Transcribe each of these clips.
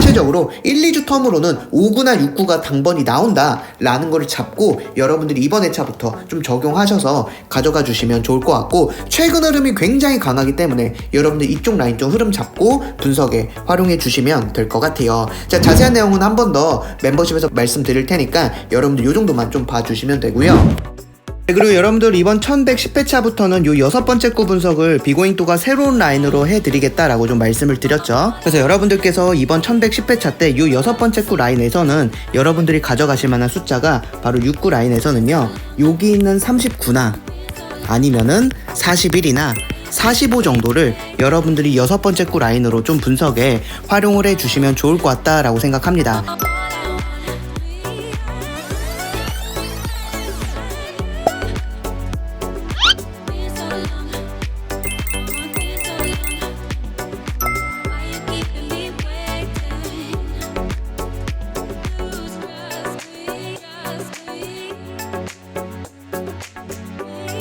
전체적으로 1, 2주 텀으로는 5구나 6구가 당번이 나온다 라는 거를 잡고 여러분들이 이번 회차부터 좀 적용하셔서 가져가 주시면 좋을 것 같고, 최근 흐름이 굉장히 강하기 때문에 여러분들 이쪽 라인 좀 흐름 잡고 분석에 활용해 주시면 될 것 같아요. 자, 자세한 내용은 한 번 더 멤버십에서 말씀드릴 테니까 여러분들 요 정도만 좀 봐주시면 되고요. 네, 그리고 여러분들 이번 1110회차부터는 요 6번째 구 분석을 비고잉또가 새로운 라인으로 해드리겠다라고 좀 말씀을 드렸죠. 그래서 여러분들께서 이번 1110회차 때 요 6번째 구 라인에서는 여러분들이 가져가실 만한 숫자가 바로 6구 라인에서는요, 여기 있는 39나 아니면은 41이나 45 정도를 여러분들이 6번째 구 라인으로 좀 분석에 활용을 해주시면 좋을 것 같다라고 생각합니다.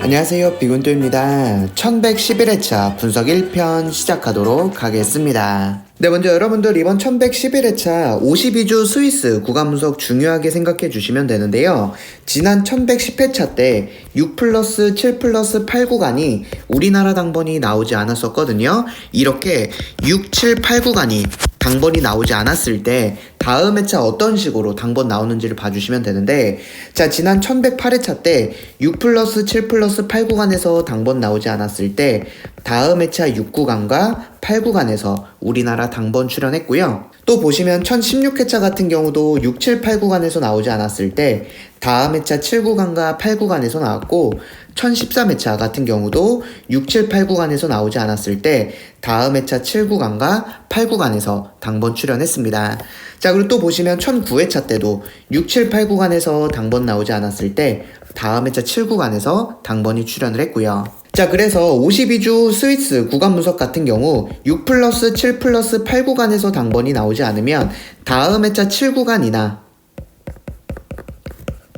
안녕하세요, 비군도입니다. 1111회차 분석 1편 시작하도록 하겠습니다. 네, 먼저 여러분들 이번 1111회차 52주 스위스 구간 분석 중요하게 생각해 주시면 되는데요. 지난 1110회차 때 6 플러스 7 플러스 8 구간이 우리나라 당번이 나오지 않았었거든요. 이렇게 6, 7, 8 구간이 당번이 나오지 않았을 때 다음 회차 어떤 식으로 당번 나오는지를 봐주시면 되는데, 자, 지난 1108회차 때 6 플러스 7 플러스 8 구간에서 당번 나오지 않았을 때 다음 회차 6구간과 8구간에서 우리나라 당번 출연했고요. 또 보시면 1016회차 같은 경우도 6, 7, 8구간에서 나오지 않았을 때 다음 회차 7구간과 8구간에서 나왔고, 1013회차 같은 경우도 6, 7, 8구간에서 나오지 않았을 때 다음 회차 7구간과 8구간에서 당번 출연했습니다. 자, 그리고 또 보시면 1009회차 때도 6, 7, 8구간에서 당번 나오지 않았을 때 다음 회차 7구간에서 당번이 출연을 했고요. 자, 그래서 52주 스위스 구간 분석 같은 경우 6 플러스 7 플러스 8 구간에서 당번이 나오지 않으면 다음 회차 7구간이나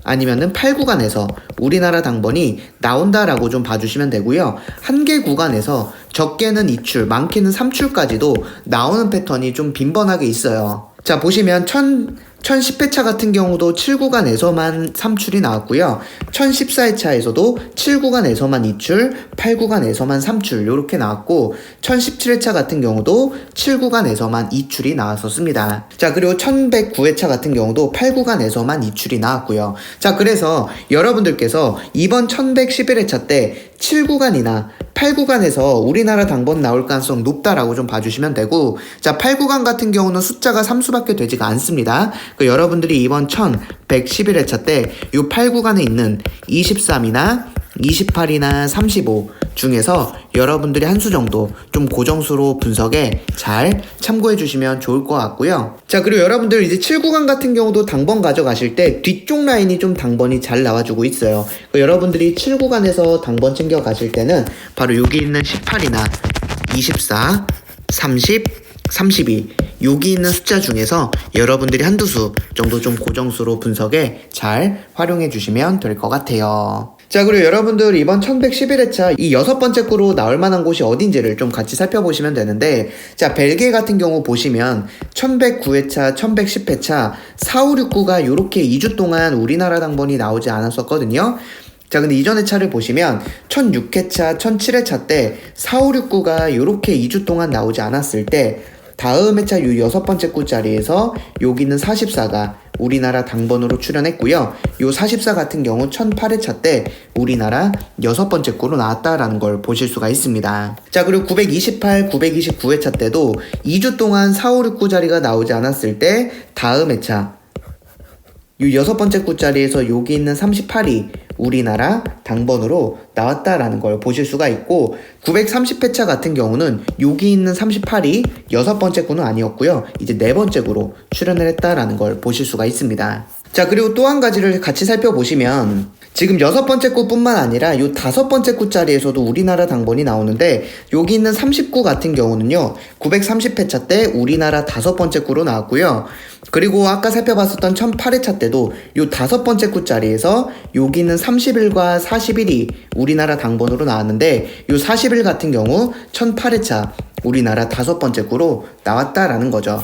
아니면은 8구간에서 우리나라 당번이 나온다라고 좀 봐주시면 되고요. 한 개 구간에서 적게는 2출, 많게는 3출까지도 나오는 패턴이 좀 빈번하게 있어요. 자, 보시면 1010회차 같은 경우도 7구간에서만 3출이 나왔고요. 1014회차에서도 7구간에서만 2출, 8구간에서만 3출 이렇게 나왔고, 1017회차 같은 경우도 7구간에서만 2출이 나왔었습니다. 자, 그리고 1109회차 같은 경우도 8구간에서만 2출이 나왔고요. 자, 그래서 여러분들께서 이번 1111회차 때 7구간이나 8구간에서 우리나라 당번 나올 가능성 높다라고 좀 봐주시면 되고, 자, 8구간 같은 경우는 숫자가 3수밖에 되지가 않습니다. 그 여러분들이 이번 1111회차 때 이 8구간에 있는 23이나 28이나 35 중에서 여러분들이 한 수 정도 좀 고정수로 분석에 잘 참고해 주시면 좋을 것 같고요. 자, 그리고 여러분들 이제 7구간 같은 경우도 당번 가져가실 때 뒤쪽 라인이 좀 당번이 잘 나와주고 있어요. 여러분들이 7구간에서 당번 챙겨 가실 때는 바로 여기 있는 18이나 24, 30, 32 여기 있는 숫자 중에서 여러분들이 한두 수 정도 좀 고정수로 분석에 잘 활용해 주시면 될 것 같아요. 자, 그리고 여러분들 이번 1111회차 이 6번째 구로 나올 만한 곳이 어딘지를 좀 같이 살펴보시면 되는데, 자, 벨기에 같은 경우 보시면 1109회차, 1110회차 4, 5, 6구가 요렇게 2주 동안 우리나라 당번이 나오지 않았었거든요. 자, 근데 이전 회차를 보시면 1006회차, 1007회차 때 4, 5, 6구가 요렇게 2주 동안 나오지 않았을 때 다음 회차 요 6번째 구 자리에서 여기 있는 44가 우리나라 당번으로 출연했고요. 요 44 같은 경우 1008회차 때 우리나라 6번째 구로 나왔다라는 걸 보실 수가 있습니다. 자, 그리고 928, 929회차 때도 2주 동안 4, 5, 6구 자리가 나오지 않았을 때 다음 회차 요 6번째 구 자리에서 여기 있는 38이 우리나라 당번으로 나왔다라는 걸 보실 수가 있고, 930회차 같은 경우는 여기 있는 38이 6번째 구는 아니었고요. 이제 4번째 구로 출연을 했다라는 걸 보실 수가 있습니다. 자, 그리고 또 한 가지를 같이 살펴보시면 지금 6번째 구뿐만 아니라 요 5번째 구 자리에서도 우리나라 당번이 나오는데, 여기 있는 39 같은 경우는요 930회차 때 우리나라 5번째 구로 나왔고요. 그리고 아까 살펴봤었던 1008회차 때도 요 5번째 구 자리에서 여기 있는 31과 41이 우리나라 당번으로 나왔는데, 요 41 같은 경우 1008회차 우리나라 5번째 구로 나왔다라는 거죠.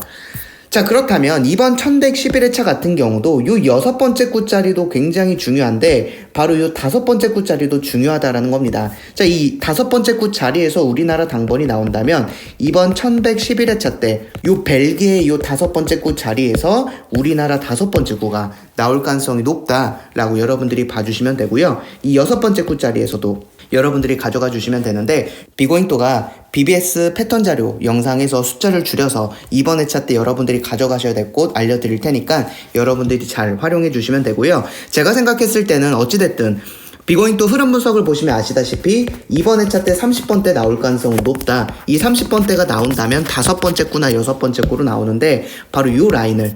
자, 그렇다면 이번 1111회차 같은 경우도 요 6번째 굿자리도 굉장히 중요한데 바로 요 5번째 굿자리도 중요하다라는 겁니다. 자, 이 5번째 굿자리에서 우리나라 당번이 나온다면 이번 1111회차 때 요 벨기에 요 5번째 굿자리에서 우리나라 5번째 구가 나올 가능성이 높다라고 여러분들이 봐주시면 되고요. 이 6번째 굿자리에서도 여러분들이 가져가 주시면 되는데 비고잉또가 BBS 패턴 자료 영상에서 숫자를 줄여서 이번 회차 때 여러분들이 가져가셔야 될 곳 알려드릴 테니까 여러분들이 잘 활용해 주시면 되고요. 제가 생각했을 때는 어찌됐든 비고잉또 흐름 분석을 보시면 아시다시피 이번 회차 때 30번대 나올 가능성은 높다. 이 30번대가 나온다면 5번째 구나 6번째 구로 나오는데 바로 이 라인을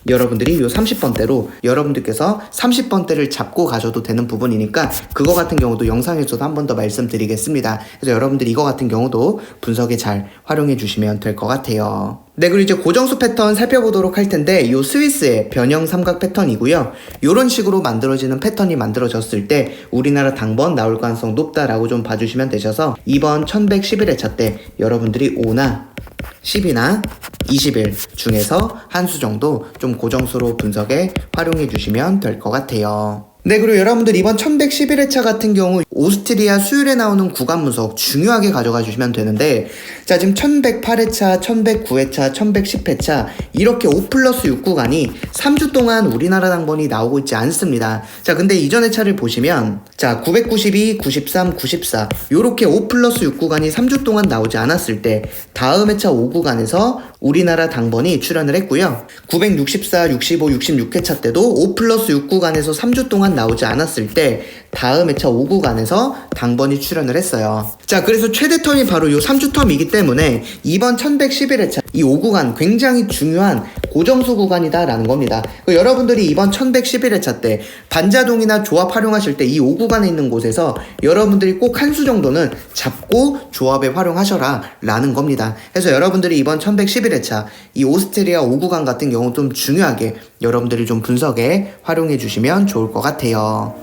여러분들이 요 30번대로 여러분들께서 30번대를 잡고 가셔도 되는 부분이니까 그거 같은 경우도 영상에서도 한 번 더 말씀드리겠습니다. 그래서 여러분들이 이거 같은 경우도 분석에 잘 활용해 주시면 될 것 같아요. 네, 그리고 이제 고정수 패턴 살펴보도록 할 텐데 요 스위스의 변형 삼각 패턴이고요. 요런 식으로 만들어지는 패턴이 만들어졌을 때 우리나라 당번 나올 가능성 높다라고 좀 봐주시면 되셔서 이번 1111회차 때 여러분들이 5나 10이나 20일 중에서 한 수 정도 좀 고정수로 분석에 활용해 주시면 될 것 같아요. 네, 그리고 여러분들 이번 1111회차 같은 경우 오스트리아 수요일에 나오는 구간 분석 중요하게 가져가 주시면 되는데 자, 지금 1108회차, 1109회차, 1110회차 이렇게 5+6 구간이 3주 동안 우리나라 당번이 나오고 있지 않습니다. 자, 근데 이전 회차를 보시면 자, 992, 93, 94 요렇게 5+6 구간이 3주 동안 나오지 않았을 때 다음 회차 5구간에서 우리나라 당번이 출연을 했고요. 964, 65, 66회차 때도 5+6 구간에서 3주 동안 나오지 않았을 때 다음 회차 5구간에서 당번이 출연을 했어요. 자, 그래서 최대 텀이 바로 요 3주 텀이기 때문에 이번 1111회차 이 5구간 굉장히 중요한 고정수 구간이다라는 겁니다. 여러분들이 이번 1111회차 때 반자동이나 조합 활용하실 때 이 5구간에 있는 곳에서 여러분들이 꼭 한 수 정도는 잡고 조합에 활용하셔라 라는 겁니다. 그래서 여러분들이 이번 1111회차 이 오스트리아 5구간 같은 경우 좀 중요하게 여러분들이 좀 분석에 활용해 주시면 좋을 것 같아요.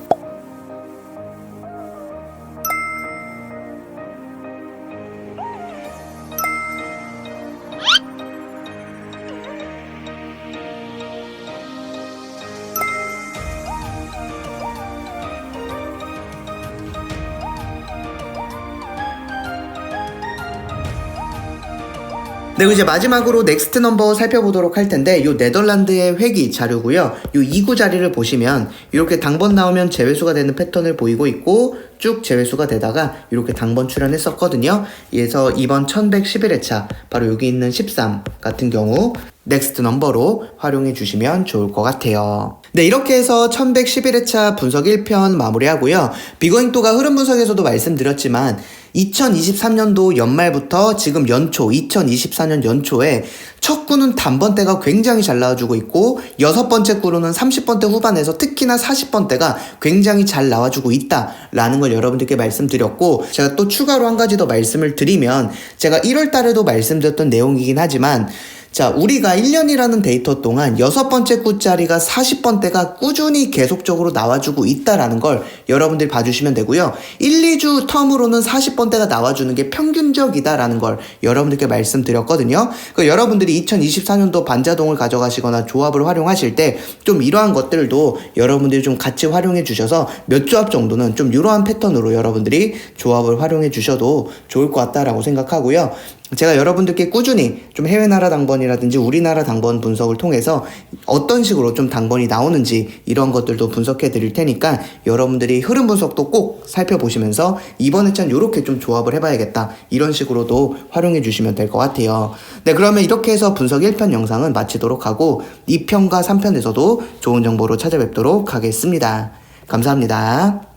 네, 이제 마지막으로 넥스트 넘버 살펴보도록 할 텐데 요 네덜란드의 회기 자료고요. 요 2구 자리를 보시면 이렇게 당번 나오면 제외수가 되는 패턴을 보이고 있고 쭉 제외수가 되다가 이렇게 당번 출연했었거든요. 그래서 이번 1111회차 바로 여기 있는 13 같은 경우 넥스트 넘버로 활용해 주시면 좋을 것 같아요. 네, 이렇게 해서 1111회차 분석 1편 마무리하고요. 비거잉또가 흐름 분석에서도 말씀드렸지만 2023년도 연말부터 지금 연초 2024년 연초에 첫 구는 단번대가 굉장히 잘 나와주고 있고 6번째 구로는 30번대 후반에서 특히나 40번대가 굉장히 잘 나와주고 있다라는 걸 여러분들께 말씀드렸고 제가 또 추가로 한 가지 더 말씀을 드리면 제가 1월 달에도 말씀드렸던 내용이긴 하지만 자, 우리가 1년이라는 데이터 동안 6번째 굿자리가 40번대가 꾸준히 계속적으로 나와주고 있다라는 걸 여러분들이 봐주시면 되고요. 1, 2주 텀으로는 40번대가 나와주는 게 평균적이다라는 걸 여러분들께 말씀드렸거든요. 그러니까 여러분들이 2024년도 반자동을 가져가시거나 조합을 활용하실 때 좀 이러한 것들도 여러분들이 좀 같이 활용해 주셔서 몇 조합 정도는 좀 이러한 패턴으로 여러분들이 조합을 활용해 주셔도 좋을 것 같다라고 생각하고요. 제가 여러분들께 꾸준히 좀 해외 나라 당번이라든지 우리나라 당번 분석을 통해서 어떤 식으로 좀 당번이 나오는지 이런 것들도 분석해 드릴 테니까 여러분들이 흐름 분석도 꼭 살펴보시면서 이번 회차는 이렇게 좀 조합을 해봐야겠다 이런 식으로도 활용해 주시면 될 것 같아요. 네, 그러면 이렇게 해서 분석 1편 영상은 마치도록 하고 2편과 3편에서도 좋은 정보로 찾아뵙도록 하겠습니다. 감사합니다.